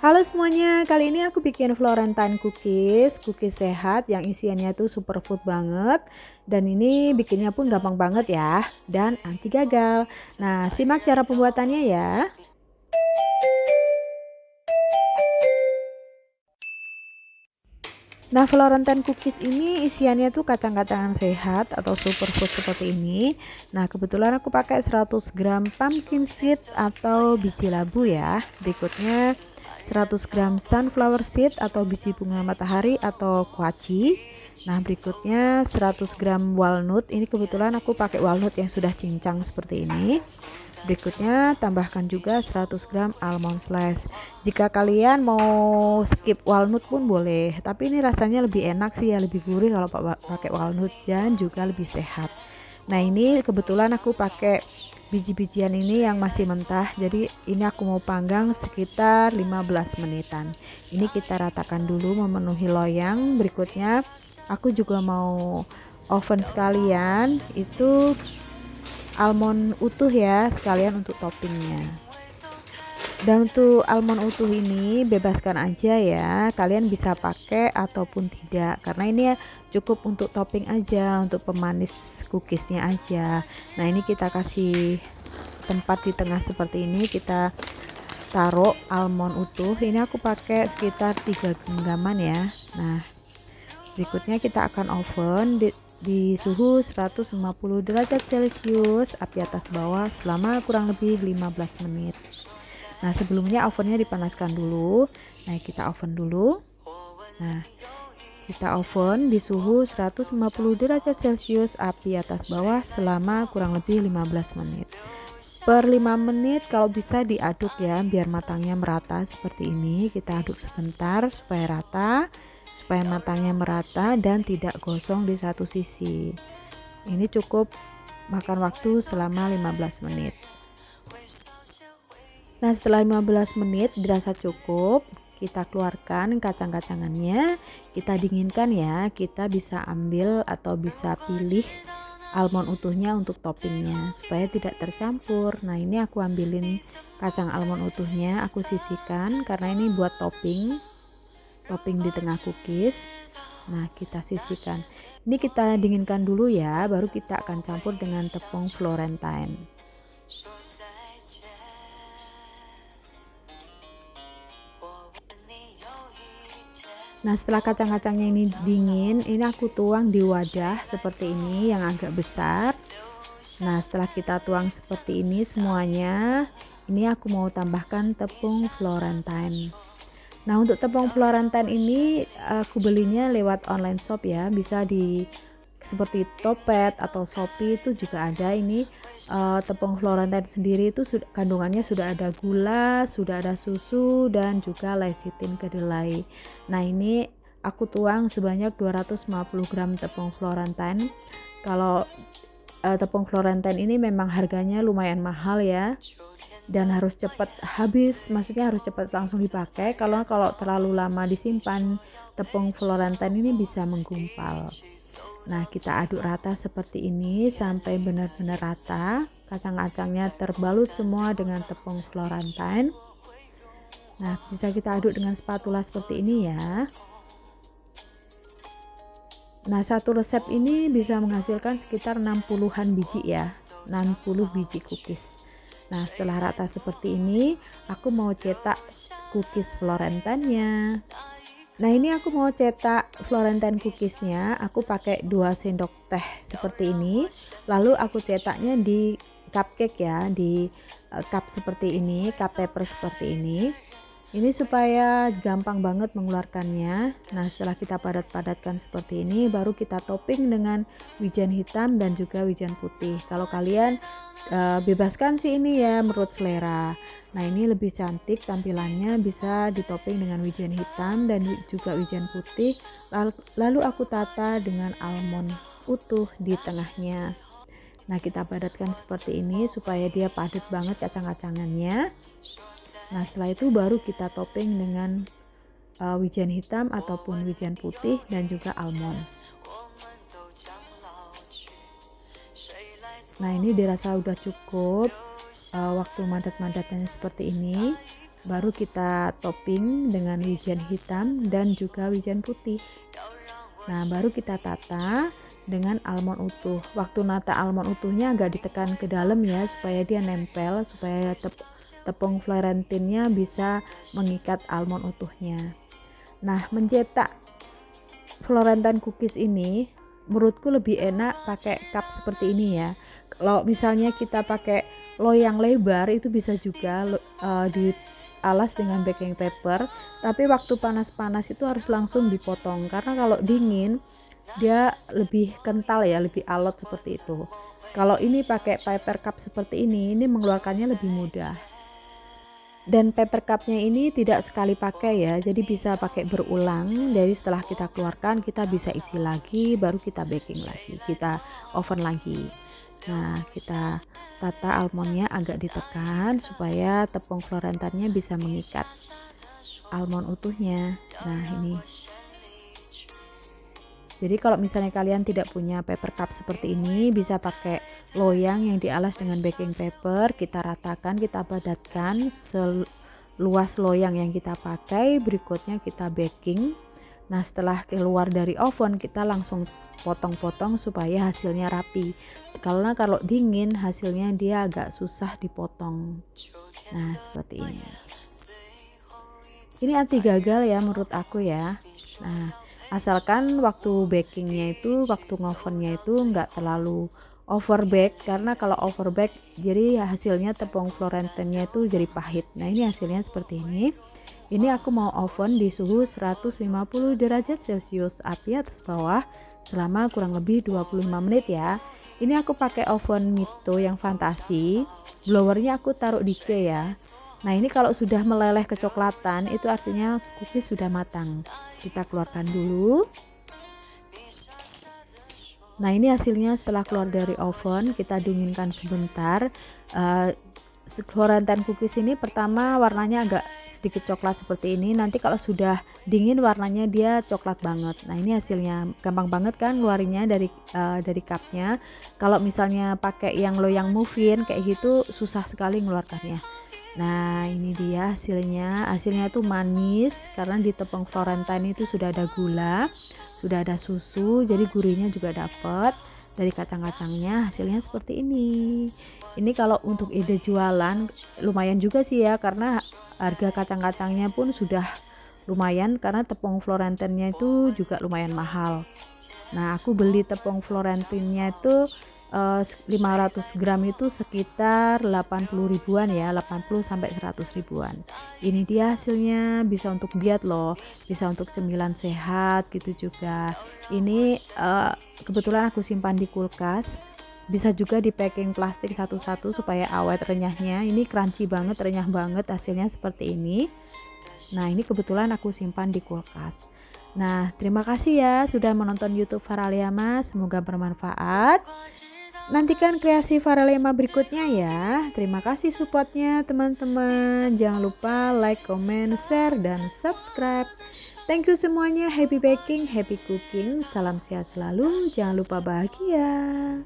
Halo semuanya, kali ini aku bikin Florentine cookies, cookies sehat yang isiannya tuh superfood banget. Dan ini bikinnya pun gampang banget ya, dan anti gagal. Nah, simak cara pembuatannya ya. Nah, Florentine cookies ini isiannya tuh kacang-kacangan sehat atau superfood seperti ini. Nah, kebetulan aku pakai 100 gram pumpkin seed atau biji labu ya. Berikutnya 100 gram sunflower seed atau biji bunga matahari atau kuaci. Nah, berikutnya 100 gram walnut. Ini kebetulan aku pakai walnut yang sudah cincang seperti ini. Berikutnya tambahkan juga 100 gram almond slice. Jika kalian mau skip walnut pun boleh, tapi ini rasanya lebih enak sih ya, lebih gurih kalau pakai walnut dan juga lebih sehat. Nah, ini kebetulan aku pakai biji-bijian ini yang masih mentah, jadi ini aku mau panggang sekitar 15 menitan. Ini kita ratakan dulu memenuhi loyang. Berikutnya aku juga mau oven sekalian itu almond utuh ya, sekalian untuk toppingnya. Dan untuk almond utuh ini bebaskan aja ya, kalian bisa pakai ataupun tidak, karena ini ya cukup untuk topping aja, untuk pemanis cookiesnya aja. Nah, ini kita kasih tempat di tengah seperti ini, kita taruh almond utuh. Ini aku pakai sekitar 3 genggaman ya. Nah, berikutnya kita akan oven di suhu 150 derajat celcius, api atas bawah selama kurang lebih 15 menit. Nah, sebelumnya ovennya dipanaskan dulu. Nah, kita oven dulu. Nah, kita oven di suhu 150 derajat celcius, api atas bawah selama kurang lebih 15 menit. Per 5 menit kalau bisa diaduk ya, biar matangnya merata seperti ini. Kita aduk sebentar supaya rata, supaya matangnya merata dan tidak gosong di satu sisi. Ini cukup makan waktu selama 15 menit. Nah, setelah 15 menit dirasa cukup, kita keluarkan kacang-kacangannya, kita dinginkan ya. Kita bisa ambil atau bisa pilih almond utuhnya untuk toppingnya supaya tidak tercampur. Nah, ini aku ambilin kacang almond utuhnya, aku sisihkan karena ini buat topping di tengah cookies. Nah, kita sisihkan. Ini kita dinginkan dulu ya, baru kita akan campur dengan tepung Florentine. Nah, setelah kacang-kacangnya ini dingin, ini aku tuang di wadah seperti ini yang agak besar. Nah, setelah kita tuang seperti ini semuanya, ini aku mau tambahkan tepung Florentine. Nah, untuk tepung Florentine ini aku belinya lewat online shop ya, bisa di seperti Topet atau Shopee itu juga ada. Ini tepung Florentine sendiri itu kandungannya sudah ada gula, sudah ada susu dan juga lecithin kedelai. Nah, ini aku tuang sebanyak 250 gram tepung Florentine. Kalau tepung Florentine ini memang harganya lumayan mahal ya, dan harus cepat habis, maksudnya harus cepat langsung dipakai. Kalau terlalu lama disimpan, tepung Florentine ini bisa menggumpal. Nah, kita aduk rata seperti ini sampai benar-benar rata, kacang-kacangnya terbalut semua dengan tepung Florentine. Nah, bisa kita aduk dengan spatula seperti ini ya. Nah, satu resep ini bisa menghasilkan sekitar 60-an biji ya, 60 biji cookies. Nah, setelah rata seperti ini, aku mau cetak cookies Florentine-nya. Nah, ini aku mau cetak Florentine cookiesnya, aku pakai 2 sendok teh seperti ini. Lalu aku cetaknya di cupcake ya, di cup seperti ini, cup paper seperti ini. Ini supaya gampang banget mengeluarkannya. Nah, setelah kita padat-padatkan seperti ini, baru kita topping dengan wijen hitam dan juga wijen putih. Kalau kalian bebaskan sih ini ya menurut selera. Nah, ini lebih cantik tampilannya, bisa ditopping dengan wijen hitam dan juga wijen putih. Lalu aku tata dengan almond utuh di tengahnya. Nah, kita padatkan seperti ini supaya dia padat banget kacang-kacangannya. Nah, setelah itu baru kita topping dengan wijen hitam ataupun wijen putih dan juga almond. Nah, ini dirasa udah cukup waktu madat-madatnya seperti ini. Baru kita topping dengan wijen hitam dan juga wijen putih. Nah, baru kita tata dengan almond utuh. Waktu nata almond utuhnya agak ditekan ke dalam ya, supaya dia nempel, supaya tepung Florentinnya bisa mengikat almond utuhnya. Nah, mencetak Florentine cookies ini menurutku lebih enak pakai cup seperti ini ya. Kalau misalnya kita pakai loyang lebar itu bisa juga dialas dengan baking paper, tapi waktu panas-panas itu harus langsung dipotong karena kalau dingin dia lebih kental ya, lebih alot seperti itu. Kalau ini pakai paper cup seperti ini mengeluarkannya lebih mudah. Dan paper cupnya ini tidak sekali pakai ya, jadi bisa pakai berulang. Jadi setelah kita keluarkan kita bisa isi lagi, baru kita baking lagi, kita oven lagi. Nah, kita tata almondnya agak ditekan supaya tepung florentannya bisa mengikat almond utuhnya. Nah, ini. Jadi kalau misalnya kalian tidak punya paper cup seperti ini, bisa pakai loyang yang dialas dengan baking paper. Kita ratakan, kita padatkan seluas loyang yang kita pakai. Berikutnya kita baking. Nah, setelah keluar dari oven kita langsung potong-potong supaya hasilnya rapi. Karena kalau dingin hasilnya dia agak susah dipotong. Nah, seperti ini. Ini anti gagal ya menurut aku ya. Nah, asalkan waktu bakingnya itu, waktu ngovennya itu enggak terlalu overbake, karena kalau overbake jadi hasilnya tepung florentinnya itu jadi pahit. Nah, ini hasilnya seperti ini. Ini aku mau oven di suhu 150 derajat Celcius, api atas bawah selama kurang lebih 25 menit ya. Ini aku pakai oven Mito yang fantasi. Blowernya aku taruh di C ya. Nah, ini kalau sudah meleleh kecoklatan itu artinya cookies sudah matang. Kita keluarkan dulu. Nah, ini hasilnya setelah keluar dari oven, kita dinginkan sebentar. Florentine cookies ini pertama warnanya agak sedikit coklat seperti ini, nanti kalau sudah dingin warnanya dia coklat banget. Nah, ini hasilnya gampang banget kan ngeluarinnya dari cupnya. Kalau misalnya pakai yang loyang muffin kayak gitu susah sekali ngeluarkannya. Nah, ini dia hasilnya tuh manis karena di tepung Florentine itu sudah ada gula, sudah ada susu, jadi gurihnya juga dapet. Dari kacang-kacangnya hasilnya seperti ini. Ini kalau untuk ide jualan lumayan juga sih ya, karena harga kacang-kacangnya pun sudah lumayan karena tepung Florentinnya itu juga lumayan mahal. Nah, aku beli tepung Florentinnya itu 500 gram itu sekitar 80 ribuan ya, 80 sampai 100 ribuan. Ini dia hasilnya, bisa untuk diet loh, bisa untuk cemilan sehat gitu juga. Ini kebetulan aku simpan di kulkas, bisa juga di packing plastik satu-satu supaya awet renyahnya. Ini crunchy banget, renyah banget, hasilnya seperti ini. Nah, ini kebetulan aku simpan di kulkas. Nah, terima kasih ya sudah menonton YouTube Faraliama, semoga bermanfaat. Nantikan kreasi Faraliama berikutnya ya. Terima kasih supportnya teman-teman. Jangan lupa like, comment, share, dan subscribe. Thank you semuanya. Happy baking, happy cooking. Salam sehat selalu. Jangan lupa bahagia.